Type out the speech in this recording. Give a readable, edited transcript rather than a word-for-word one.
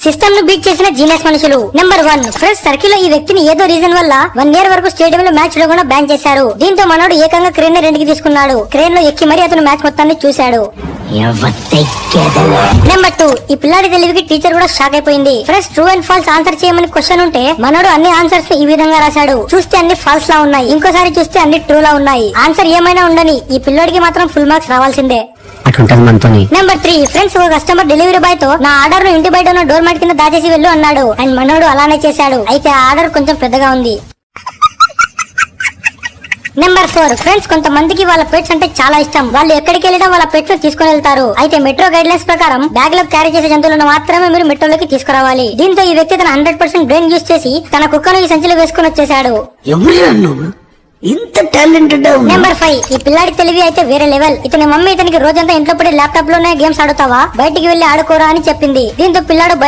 System ను beat చేసిన genius మనుషులు. నెంబర్ 1 ఫ్రెండ్స్, సర్కిల్ లో ఈ వ్యక్తిని ఏదో రీజన్ వల్ల 1 ఇయర్ వరకు స్టేడియం లో మ్యాచ్ లో కూడా బ్యాన్ చేశారు. దీంతో మనోడు ఏకంగా క్రేన్ ని రెండుకి తీసుకున్నాడు. క్రేన్ లో ఎక్కి మరీ అతను మ్యాచ్ మొత్తాన్ని చూశాడు. నెంబర్ 2 ఈ పిల్లాడి తెలివికి టీచర్ కూడా షాక్ అయిపోయింది. Friends, true and false answer చేయమని క్వశ్చన్ ఉంటే మనోడు అన్ని ఆన్సర్స్ ఈ విధంగా రాశాడు. చూస్తే అన్ని ఫాల్స్ లా ఉన్నాయి, ఇంకోసారి చూస్తే అన్ని ట్రూ లా ఉన్నాయి. ఆన్సర్ ఏమైనా ఉండని ఈ పిల్లోడికి మాత్రం ఫుల్ మార్క్స్ రావాల్సిందే. నెంబర్ 3 ఫ్రెండ్స్, ఒక కస్టమర్ డెలివరీ బాయ్ తో నా ఆర్డర్ ను ఇంటి బయట ఉన్న డోర్ మ్యాట్ కింద దాచేసి వెళ్ళు అన్నాడు. అండ్ మనోడు అలానే చేశాడు. అయితే ఆ ఆర్డర్ కొంచెం పెద్దగా ఉంది. నెంబర్ 4 ఫ్రెండ్స్, కొంతమందికి వాళ్ళ పెట్స్ అంటే చాలా ఇష్టం. వాళ్ళు ఎక్కడికి వెళ్ళినా వాళ్ళ పెట్స్ తీసుకుని వెళ్తారు. అయితే మెట్రో గైడ్ లైన్స్ ప్రకారం బ్యాగ్ లో క్యారీ చేసే జంతువులను మాత్రమే మీరు మెట్రోలోకి తీసుకురావాలి. దీంతో ఈ వ్యక్తి తన 100% బ్రెయిన్ యూజ్ చేసి తన కుక్కను ఈ సంచిలో వేసుకుని వచ్చేసాడు. ఇంత టాలెంటెడ్. నెంబర్ 5 ఈ పిల్లాడి తెలివి అయితే వేరే లెవెల్. ఇతని మమ్మీ ఇతనికి రోజంతా ఇంట్లో పడి ల్యాప్టాప్ లోనే గేమ్స్ ఆడుతావా, బయటికి వెళ్లి ఆడుకోరా అని చెప్పింది. దీంతో పిల్లాడు బయట